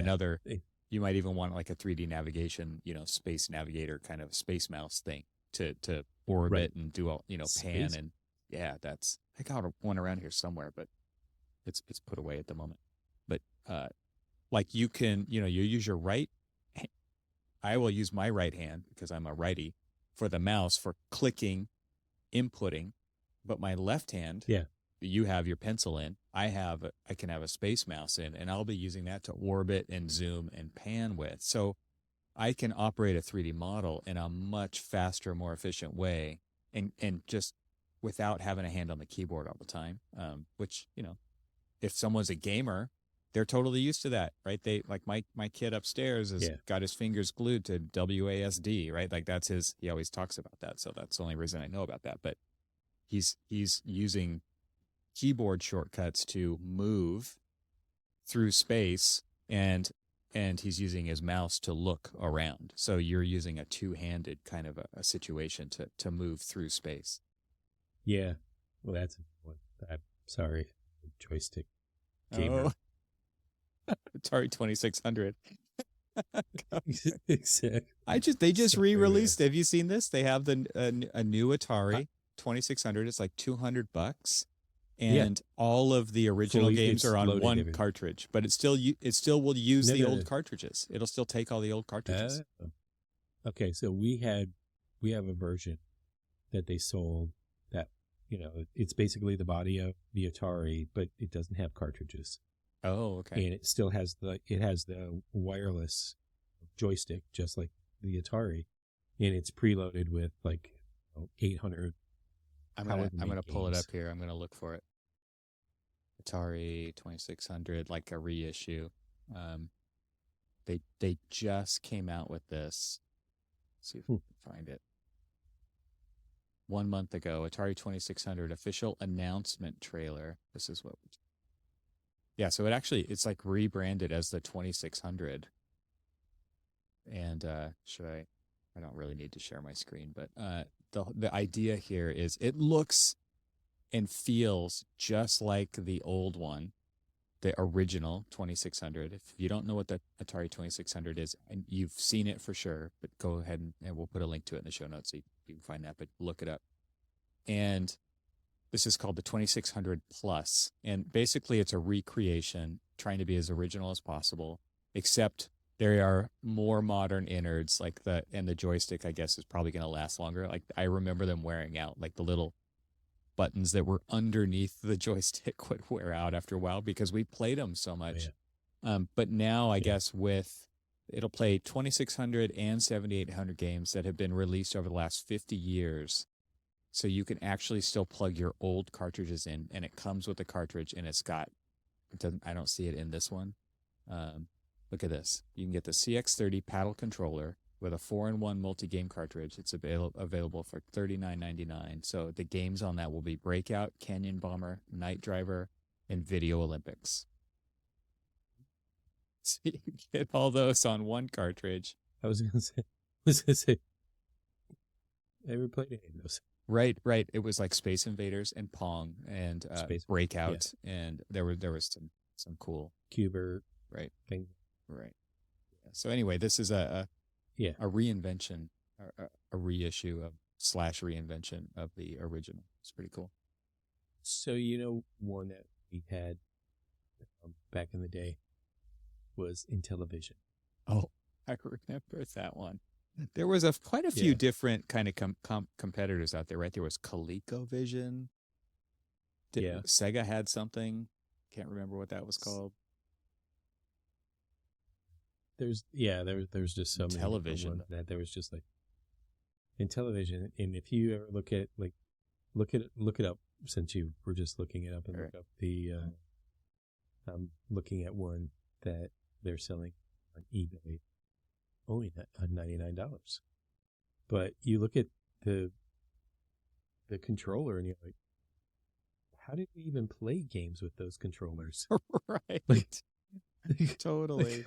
you might even want like a 3D navigation, space navigator kind of space mouse thing to orbit and do all, pan and I got one around here somewhere, but it's put away at the moment. But like you can, you use your right. I will use my right hand because I'm a righty for the mouse for clicking, inputting, but my left hand, you have your pencil in. I can have a space mouse in, and I'll be using that to orbit and zoom and pan with. So I can operate a 3D model in a much faster, more efficient way, and just without having a hand on the keyboard all the time. Which, if someone's a gamer, they're totally used to that, right? They like my kid upstairs has got his fingers glued to WASD, right? Like that's he always talks about that. So that's the only reason I know about that. But he's using keyboard shortcuts to move through space and he's using his mouse to look around. So you're using a two-handed kind of a situation to move through space. Yeah. Well, that's one. I'm sorry. Joystick gamer. Oh. Atari 2600. Exactly. They just re-released. Have you seen this? They have a new Atari 2600. It's like $200, and all of the original games are on one cartridge. But it still will use the old cartridges. It'll still take all the old cartridges. Okay, so we have a version that they sold that it's basically the body of the Atari, but it doesn't have cartridges. Oh, okay. And it still has the wireless joystick, just like the Atari, and it's preloaded with like 800. I'm however gonna many pull it games. up here. I'm gonna look for it. Atari 2600, like a reissue. Um, they just came out with this. Let's see if I can find it. 1 month ago, Atari 2600 official announcement trailer. This is what. Yeah, so it's like rebranded as the 2600. And I don't really need to share my screen, but the idea here is it looks and feels just like the old one, the original 2600. If you don't know what the Atari 2600 is, and you've seen it for sure, but go ahead and we'll put a link to it in the show notes so you can find that, but look it up. And this is called the 2600 Plus. And basically it's a recreation, trying to be as original as possible, except there are more modern innards, and the joystick, I guess, is probably going to last longer. Like I remember them wearing out, like the little buttons that were underneath the joystick would wear out after a while because we played them so much. Oh, yeah. But now I guess it'll play 2600 and 7800 games that have been released over the last 50 years. So you can actually still plug your old cartridges in, and it comes with a cartridge, and I don't see it in this one. Look at this. You can get the CX30 paddle controller with a 4-in-1 multi-game cartridge. It's available for $39.99. So the games on that will be Breakout, Canyon Bomber, Night Driver, and Video Olympics. So you can get all those on one cartridge. I was gonna say, I never played any of those. Right. It was like Space Invaders and Pong and Breakout, and there was some cool Cuber thing. Right. Yeah. So anyway, this is a reinvention, a reissue of / reinvention of the original. It's pretty cool. So one that we had back in the day was Intellivision. Oh, I remember that one. There was quite a few different kind of competitors out there, right? There was ColecoVision. Sega had something. Can't remember what that was called. There's just so many television that there was just like Intellivision. And if you ever look it up, since you were just looking it up, and look up the I'm looking at one that they're selling on eBay only at $99. But you look at the controller and you're like, how did we even play games with those controllers? Right. Like, totally.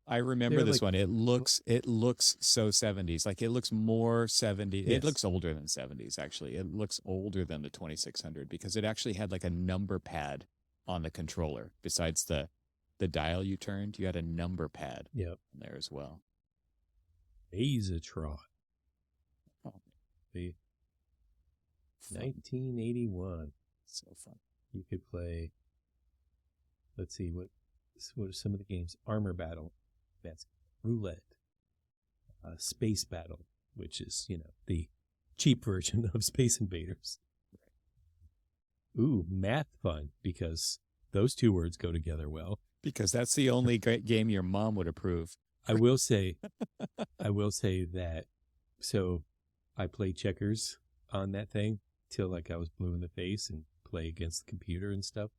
I remember this one. It looks so 70s. Like it looks more 70s. Yes. It looks older than 70s, actually. It looks older than the 2600 because it actually had like a number pad on the controller. Besides the dial you turned, you had a number pad there as well. Azatron. Oh, the 1981. So fun. You could play, let's see, what are some of the games? Armor Battle. That's Roulette. Space Battle, which is, the cheap version of Space Invaders. Right. Ooh, Math Fun, because those two words go together well. Because that's the only great game your mom would approve. I will say that, so I played checkers on that thing till like I was blue in the face and play against the computer and stuff.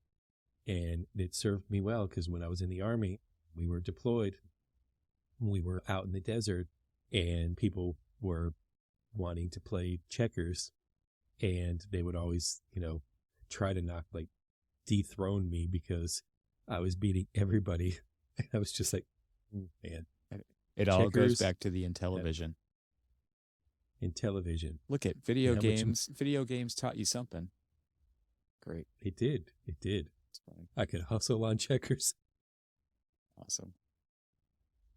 And it served me well because when I was in the Army, we were deployed. We were out in the desert and people were wanting to play checkers, and they would always, try to dethrone me because I was beating everybody. I was just like, man. It all goes back to the Intellivision. Intellivision. Look at video games. Video games taught you something. Great. It did. It's funny. I could hustle on checkers. Awesome.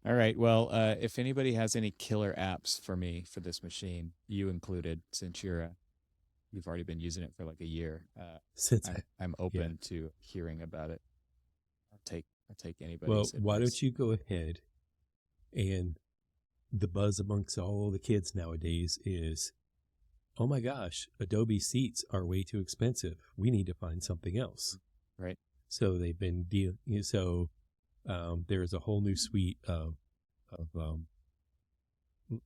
All right. Well, if anybody has any killer apps for me for this machine, you included, since you've already been using it for like a year, I'm open to hearing about it. I'll take anybody's advice. Why don't you go ahead, and the buzz amongst all the kids nowadays is, oh my gosh, Adobe seats are way too expensive. We need to find something else. Right. So they've been there's a whole new suite of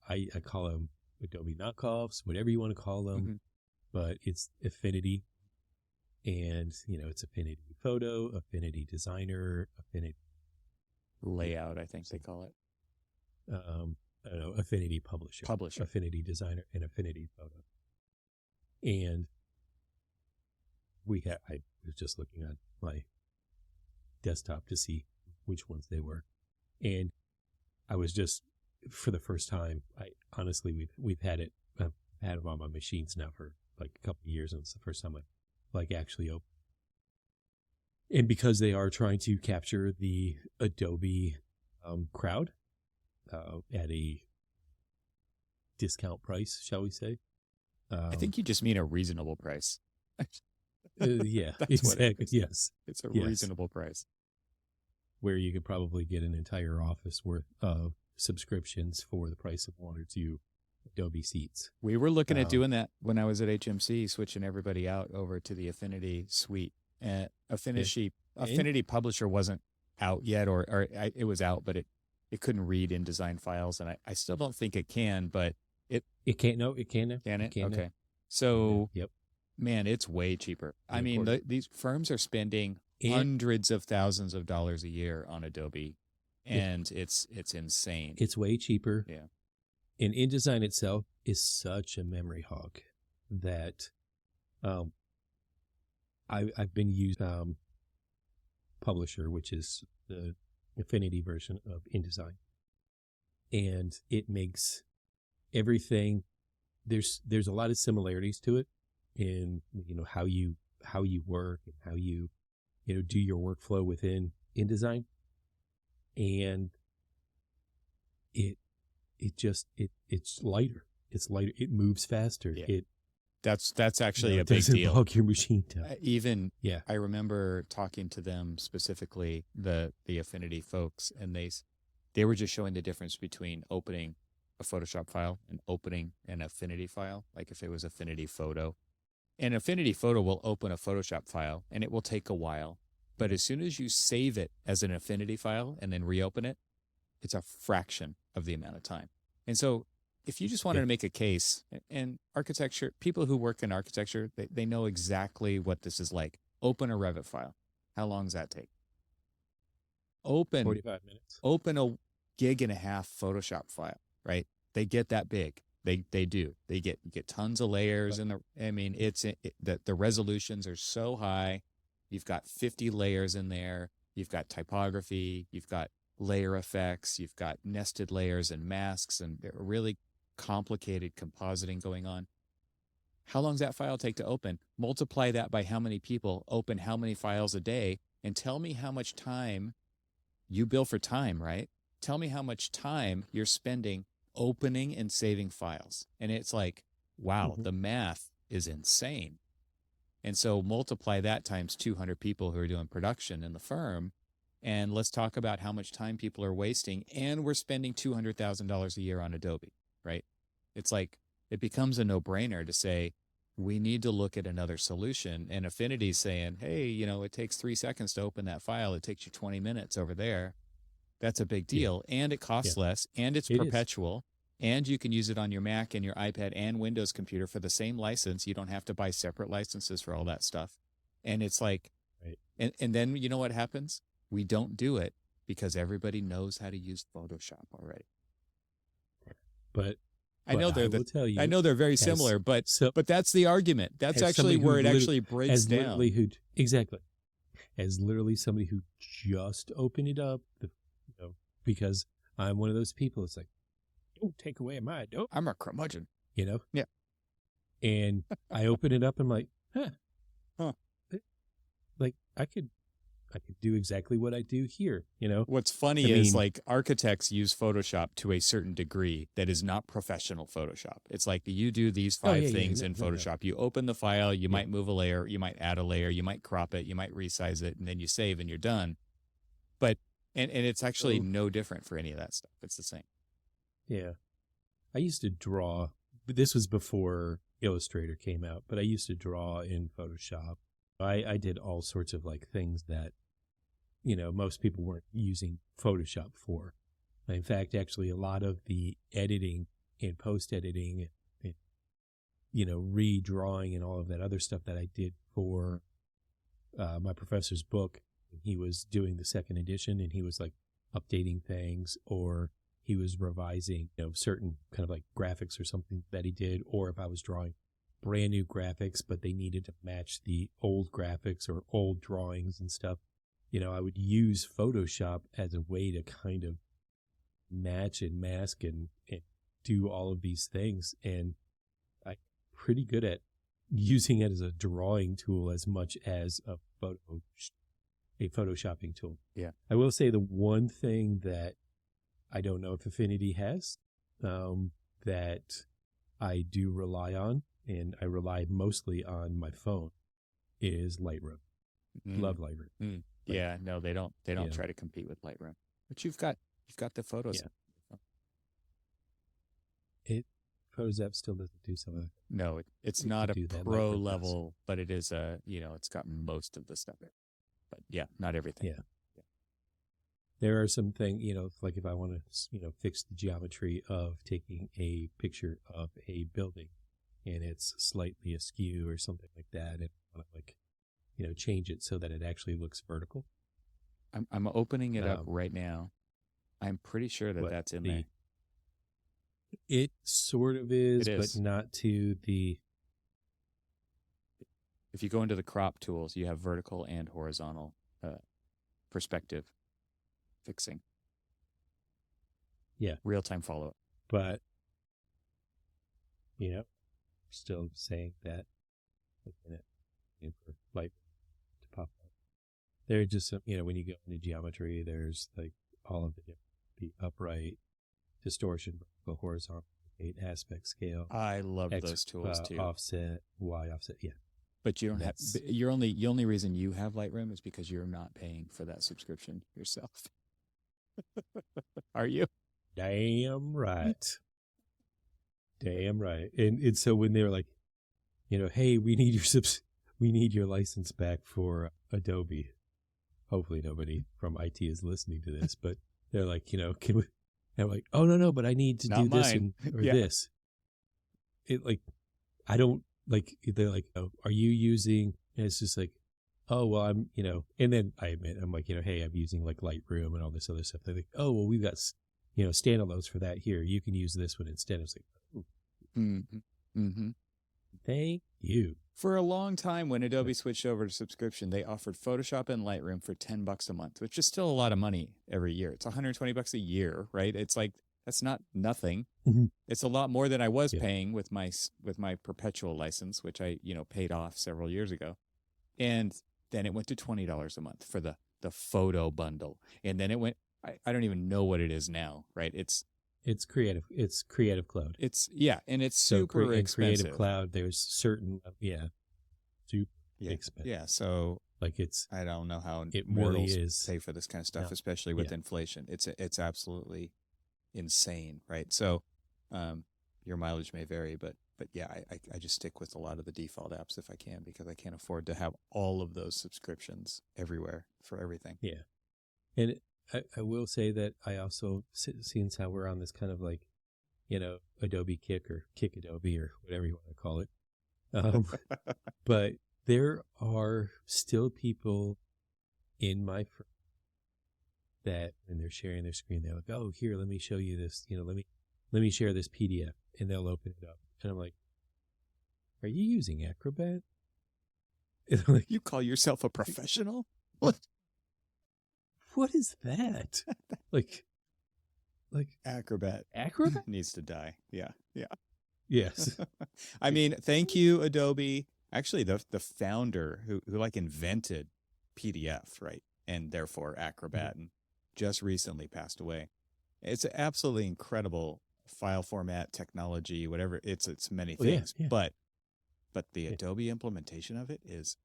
I call them Adobe knockoffs, whatever you want to call them, Mhm. but it's Affinity, and it's Affinity Photo, Affinity Designer, Affinity Layout, I think they call it. I don't know, Affinity Publisher, Publisher. Affinity Designer, and Affinity Photo. And I was just looking at my desktop to see which ones they were, and I was just, for the first time, we've had it. I've had them on my machines now for like a couple of years, and it's the first time I actually open. And because they are trying to capture the Adobe crowd at a discount price, shall we say? I think you just mean a reasonable price. Yeah, That's exactly. what it is. Yes, It's a Yes. reasonable price. where you could probably get an entire office worth of subscriptions for the price of one or two Adobe seats. We were looking at Um, doing that when I was at HMC, switching everybody out over to the Affinity suite. And Affinity Publisher wasn't out yet, it was out, but it couldn't read InDesign files, and I still don't think it can, but It can't. No, it can. can it? can now. Okay. So, Yep. man, it's way cheaper. I And of mean, course- these firms are spending And hundreds of thousands of dollars a year on Adobe, and it's insane. it's way cheaper. Yeah. And InDesign itself is such a memory hog that I've been using Publisher, which is the Affinity version of InDesign, and it makes everything. There's a lot of similarities to it in how you work and how you do your workflow within InDesign, and it's lighter. It's lighter. It moves faster. Yeah. It That's actually a it big doesn't deal. bog your machine down. Yeah. I remember talking to them specifically, the Affinity folks, and they were just showing the difference between opening a Photoshop file and opening an Affinity file, like if it was Affinity Photo. An Affinity Photo will open a Photoshop file, and it will take a while. But as soon as you save it as an Affinity file and then reopen it, it's a fraction of the amount of time. And so if you just wanted to make a case, and architecture, people who work in architecture, they know exactly what this is like. Open a Revit file. How long does that take? Open 45 minutes. Open a 1.5 gig Photoshop file, right? They get that big. They do. You get tons of layers, and the resolutions are so high. You've got 50 layers in there. You've got typography. You've got layer effects. You've got nested layers and masks, and really complicated compositing going on. How long does that file take to open? Multiply that by how many people open how many files a day, and tell me how much time you bill for time, right? Tell me how much time you're spending opening and saving files. And it's like, wow, the math is insane. And so multiply that times 200 people who are doing production in the firm, and let's talk about how much time people are wasting, and we're spending $200,000 a year on Adobe, right? It's like, it becomes a no-brainer to say, we need to look at another solution. And Affinity's saying, hey, it takes 3 seconds to open that file. It takes you 20 minutes over there. That's a big deal. And it costs less, and it's perpetual. And you can use it on your Mac and your iPad and Windows computer for the same license. You don't have to buy separate licenses for all that stuff. And it's like, and then you know what happens? We don't do it because everybody knows how to use Photoshop already. But I know they're very similar, but that's the argument. That's actually where it actually breaks down. Exactly. As literally somebody who just opened it up, because I'm one of those people. It's like, don't take away my Adobe. I'm a curmudgeon. Yeah. And I open it up and I'm like, like I could do exactly what I do here, What's funny is like architects use Photoshop to a certain degree that is not professional Photoshop. It's like you do these 5 things in Photoshop. You open the file, you might move a layer, you might add a layer, you might crop it, you might resize it, and then you save and you're done. But, and it's actually no different for any of that stuff. It's the same. Yeah. I used to draw, but this was before Illustrator came out, but I used to draw in Photoshop. I did all sorts of like things that, most people weren't using Photoshop for. In fact, actually, a lot of the editing and post editing and, you know, redrawing and all of that other stuff that I did for my professor's book. He was doing the second edition and he was like updating things, or he was revising, you know, certain kind of like graphics or something that he did, or if I was drawing brand new graphics, but they needed to match the old graphics or old drawings and stuff. You know, I would use Photoshop as a way to kind of match and mask and do all of these things. And I'm pretty good at using it as a drawing tool as much as a photoshopping tool. Yeah. I will say the one thing that I don't know if Affinity has, that I do rely on, and I rely mostly on my phone, is Lightroom. Love Lightroom. Like, yeah, no, they don't yeah. try to compete with Lightroom. But you've got the photos. Yeah. Photos app still doesn't do some of that. No, it's not a pro level, but it is a, you know, it's got most of the stuff. But yeah, not everything. Yeah. There are some things, you know, like if I want to, you know, fix the geometry of taking a picture of a building and it's slightly askew or something like that, and I want to, like, you know, change it so that it actually looks vertical. I'm opening it up right now. I'm pretty sure that that's in there. It sort of is, but not to the... If you go into the crop tools, you have vertical and horizontal perspective fixing. Yeah. Real-time follow-up. But, you know, still saying that, looking at for light to pop up. There are just some, you know, when you go into geometry, there's like all of the upright, distortion, vertical, horizontal, aspect, scale. I love those tools too. Offset, Y offset, yeah. But you don't have, the only reason you have Lightroom is because you're not paying for that subscription yourself. Are you? Damn right. Damn right. And so when they're like, you know, hey, we need your license back for Adobe. Hopefully nobody from IT is listening to this, but they're like, you know, can we? And I'm like, oh no, but I need to do this or this. It like, I don't like. They're like, oh, are you using? And it's just like, oh well, I'm, you know. And then I admit, I'm like, you know, hey, I'm using like Lightroom and all this other stuff. They're like, oh well, we've got, you know, standalones for that here. You can use this one instead. I was like, thank you. For a long time, when Adobe switched over to subscription, they offered Photoshop and Lightroom for $10 a month, which is still a lot of money every year. It's $120 a year, right? It's like, that's not nothing. It's a lot more than I was paying with my perpetual license, which I, you know, paid off several years ago. And then it went to $20 a month for the photo bundle. And then it went, I don't even know what it is now, right? It's Creative Cloud. And it's super expensive. Creative Cloud, there's certain, super expensive. Yeah, so like I don't know how it mortals really is pay for this kind of stuff, especially with inflation. It's absolutely insane, right? So your mileage may vary, but yeah, I just stick with a lot of the default apps if I can, because I can't afford to have all of those subscriptions everywhere for everything. Yeah. And I will say that I also, since how we're on this kind of like, you know, Adobe Kick or Kick Adobe or whatever you want to call it. But there are still people in my firm that when they're sharing their screen, they're like, oh, here, let me show you this, you know, let me share this PDF, and they'll open it up. And I'm like, are you using Acrobat? And I'm like, you call yourself a professional? What is that? like Acrobat needs to die. Yeah. Yes. I mean, thank you, Adobe. Actually, the founder who like invented PDF, right, and therefore Acrobat, and just recently passed away. It's an absolutely incredible file format, technology, whatever. It's many things, but the Adobe implementation of it is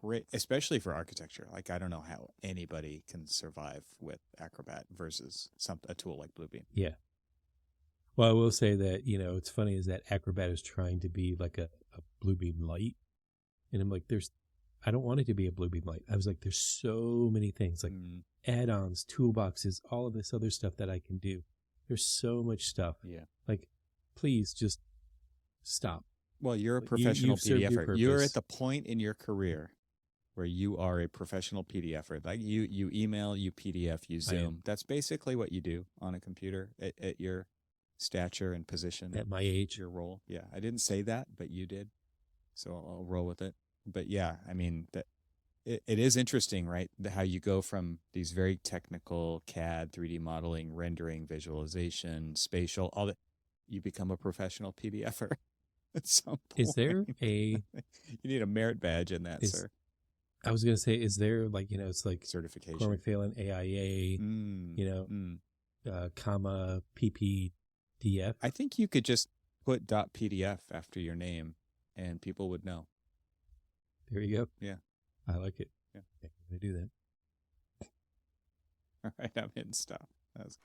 great, especially for architecture. Like, I don't know how anybody can survive with Acrobat versus a tool like Bluebeam. Yeah. Well, I will say that, you know, it's funny is that Acrobat is trying to be like a Bluebeam Light. And I'm like, I don't want it to be a Bluebeam Light. I was like, there's so many things like add-ons, toolboxes, all of this other stuff that I can do. There's so much stuff. Yeah. Like, please just stop. Well, you're a You- professional you've served your PDFer. You're purpose. at the point in your career where you are a professional PDFer. Like you email, you PDF, you I am. Zoom. That's basically what you do on a computer at your stature and position, At my age, your role. Yeah, I didn't say that, but you did. So I'll roll with it. But yeah, I mean, it is interesting, right? How you go from these very technical CAD, 3D modeling, rendering, visualization, spatial, all that. You become a professional PDFer at some point. is there a? You need a merit badge in that, Is- sir. I was gonna say, is there like it's like Certification. Cormac Phalen AIA, comma PPDF? I think you could just put .pdf after your name, and people would know. There you go. Yeah. I like it. Yeah. I'm gonna do that. All right, I'm hitting stop. That was